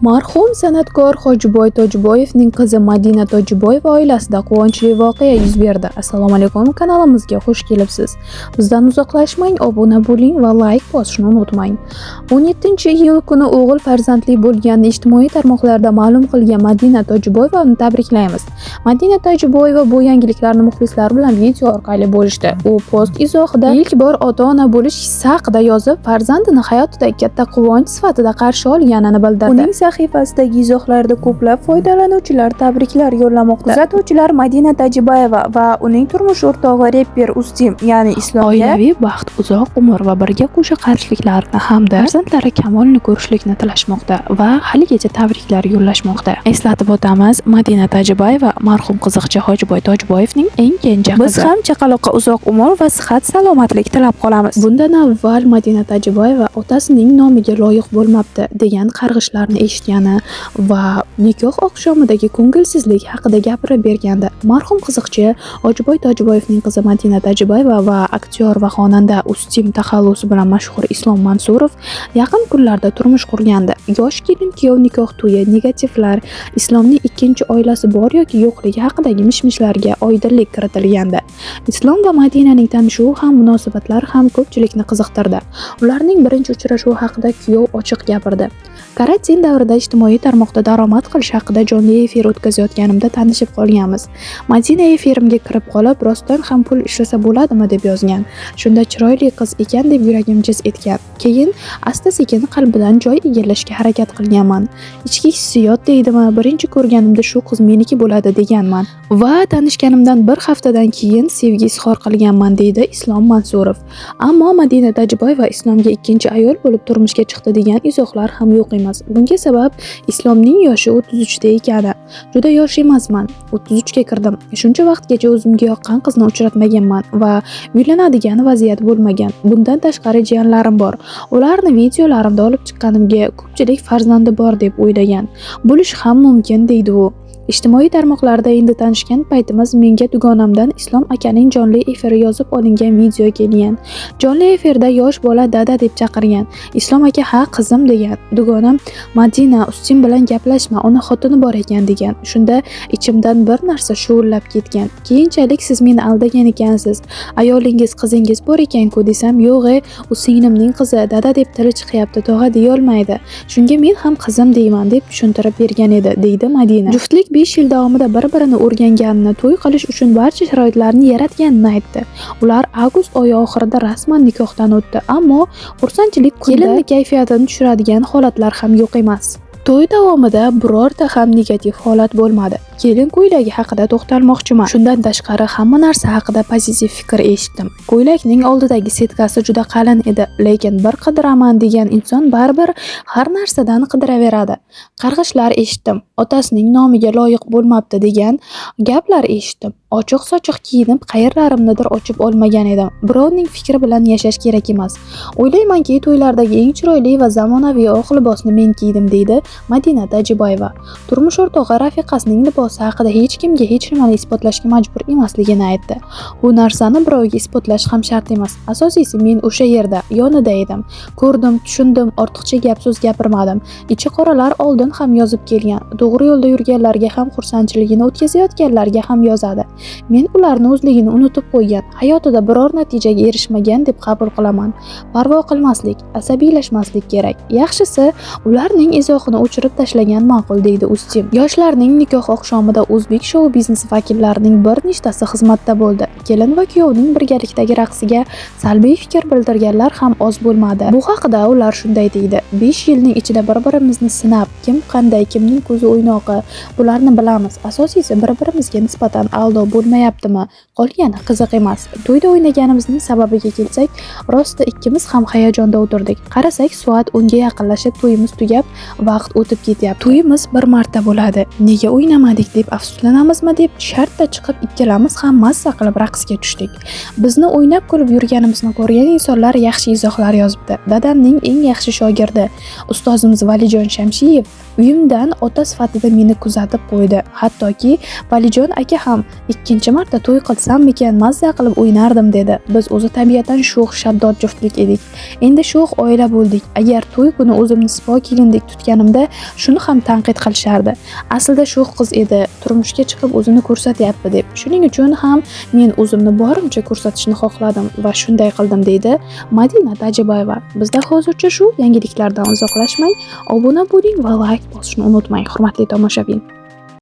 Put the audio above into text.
Marhum san'atkor Hojiboy Tojiboyevning qizi Madina Tojiboyeva oilasida quvonchli voqea yuz berdi. Assalomu alaykum, kanalimizga xush kelibsiz. Bizdan uzoqlashmang, obuna bo'ling va like bosishni unutmang. 17-iyul kuni o'g'il farzandli bo'lganini ijtimoiy tarmoqlarda ma'lum qilgan Madina Tojiboyevani tabriklaymiz. Madina Tojiboyeva bu yangiliklarni muxlislari bilan video orqali bo'lishdi. U post izohida ilk bor ota-ona bo'lish hissi haqida yozib, farzandini hayotida katta quvonch sifatida qarshi olganini bildirdi. Uning sahifasidagi izohlarda ko'plab foydalanuvchilar tabriklar yo'llamoqda. Kuzatuvchilar Madina Tojiboyeva va uning turmush o'rtog'i reper Ustim, ya'ni Islomga oilaviy baxt, uzoq umr va birga qo'sha qarshiliklarni hamda farzandlari kamolini ko'rishlikni tilashmoqda va haligacha tabriklar yo'llashmoqda. Eslatib o'tamiz, Madina Tojiboyeva marhum qiziqchi Hojiboy Tojiboyevning eng kenja qizi. Biz ham chaqaloqqa uzoq umr va sihat salomatlik tilab qolamiz. Bundan avval Madina Tojiboyeva otasining nomiga loyiq bo'lmabdi degan qarg'ishlarni eshitgani va nikoh oqshomidagi ko'ngilsizlik haqida gapirib bergandi. Marhum qiziqchi Hojiboy Tojiboyevning qizi Madina Tojiboyeva va aktyor va xonanda Ustim taxallusi bilan mashhur Islom Mansurov yaqin kunlarda turmush qurgandi. Yosh kelin-kuyov nikoh to'yi, negativlar, Islomning ikkinchi oilasi bor yoki yo'qligi haqidagi mishmishlarga oydinlik kiritilgandi. Islom va Madinaning tanishuvi ham munosabatlari ham ko'pchilikni qiziqtirdi. Ularning birinchi uchrashuvi haqida kuyov ochiq gapirdi. Karantin davrida ijtimoiy tarmoqda daromad qilish haqida jonli efir o'tkazayotganimda tanishib qolganmiz. Madina efirimga kirib qolib, rostdan ham pul ishlasa bo'ladimi deb yozgan. Shunda chiroyli qiz ekan deb yuragim jiz etgan. Keyin asta-sekin qalbidan joy egallashga harakat qilganman. Ichki hissiyot deydimi, birinchi ko'rganimda shu qiz meniki bo'ladi deganman va tanishganimdan bir haftadan keyin sevgi izhor qilganman deydi Islom Mansurov. Ammo Madina Tojiboyeva Islomga ikkinchi ayol bo'lib turmushga chiqdi degan izohlar ham yo'q emas. Bunga sabab Islomning yoshi 33 da ekani. Juda yosh emasman. 33 ga kirdim. Shuncha vaqtgacha o'zimga yoqqan qizni uchratmaganman va uylanadigan vaziyat bo'lmagan. Bundan tashqari jiyanlarim bor. Ularni videolarimda olib chiqqanimga ko'pchilik farzandi bor deb o'ylagan. Bo'lishi ham mumkin deydi u. Ijtimoiy tarmoqlarda endi tanishgan paytimiz menga dugonamdan Islom akaning jonli efiri yozib olingan video kelgan. Jonli efirda yosh bola dada deb chaqirgan. Islom aka ha qizim degan. Dugonam Madina Ustim bilan gaplashma, uni xotini bor ekan degan. Shunda ichimdan bir narsa shuvullab ketgan. Keyinchalik siz meni aldagan ekansiz. Ayolingiz, qizingiz bor ekan-ku desam, yo'q, u singlimning qizi, dada deb tili chiqyapti, tog'a deya olmaydi. Shunga men ham qizim deyman deb tushuntirib bergan edi, deydi Madina. Juftlik 5 yil davomida bir-birini o'rganganini, to'y qilish uchun barcha sharoitlarni yaratganini aytdi. Ular avgust oyi oxirida rasman nikohdan o'tdi, ammo xursandchilik kelinning kayfiyatini tushiradigan holatlar ham yo'q emas. To'y davomida birorta ham negativ holat bo'lmadi. Kelin ko'ylagi haqida to'xtalmoqchiman. Shundan tashqari hamma narsa haqida pozitiv fikr eshitdim. Ko'ylakning oldidagi setkasi juda qalin edi, lekin bir qidiraman degan inson baribir har narsadan qidiraveradi. Qarg'ishlar eshitdim. Otasining nomiga loyiq bo'lmabdi degan gaplar eshitdim. Ochiq-sochiq kiyinib, qayerlarimnidir ochib olmagan edim. Birovning fikri bilan yashash kerak emas. O'ylaymanki, to'ylardagi eng chiroyli va zamonaviy oq libosni men kiydim deydi Madina Tojiboyeva. Turmush o'rtog'i rafiqasining libosi haqida hech kimga hech nimani isbotlashga majbur emasligini aytdi. Bu narsani birovga isbotlash ham shart emas. Asosiysi men o'sha yerda, yonida edim. Ko'rdim, tushundim, ortiqcha gap so'z gapirmadim. Ichi qoralar oldin ham yozib kelgan. To'g'ri yo'lda yurganlarga ham xursandchiligini o'tkazayotganlarga ham yozadi. Men ularni o'zligini unutib qo'ygan, hayotida biror natijaga erishmagan deb qabul qilaman. Parvo qilmaslik, asabiylashmaslik kerak. Yaxshisi, ularning izohini o'chirib tashlagan ma'qul deydi Ustim. Yoshlarning nikoh oqshomida o'zbek shou biznes vakillarining bir nechtasi xizmatda bo'ldi. Kelin va kuyovning birgalikdagi raqsiga salbiy fikr bildirganlar ham oz bo'lmadi. Bu haqida ular shunday deydi: 5 yilning ichida bir-birimizni sinab, kim qanday, kimning ko'zi o'ynoqi, bularni bilamiz. Asosiysi bir-birimizga nisbatan aldov bo'lmayaptimi? Qolgani qiziq emas. To'yda o'ynaganimizning sababiga kelsak, rosti ikkimiz ham hayajonda o'tirdik. Qarasak, soat 10 ga yaqinlashib to'yimiz tugab, vaqt o'tib ketyapti. To'yimiz bir marta bo'ladi. Nega o'ynamadik deb afsuslanamizmi deb shartda chiqib ikkalamiz ham mazza qilib raqsga tushdik. Bizni o'ynab kulib yurganimizni ko'rgan insonlar yaxshi izohlar yozibdi. Dadamning eng yaxshi shogirdi, ustozimiz Valijon Shamshiyev uyimdan ota sifatida meni kuzatib qo'ydi. Hattoki Valijon aka ham ikkinchi marta to'y qilsammikan mazza qilib o'ynardim dedi. Biz o'zi tabiatan sho'x, shaddod juftlik edik. Endi sho'x oila bo'ldik. Agar to'y kuni o'zimni sipo kelindek tutganimda shuni ham tanqid qilishardi. Aslida shu qiz edi, turmushga chiqib o'zini ko'rsatyapti deb. Shuning uchun ham men o'zimni borimcha ko'rsatishni xohladim va shunday qildim deydi Madina Tojiboyeva. Bizda hozircha shu, yangiliklardan uzoqlashmang, obuna bo'ling va like bosishni unutmang, hurmatli tomoshabin.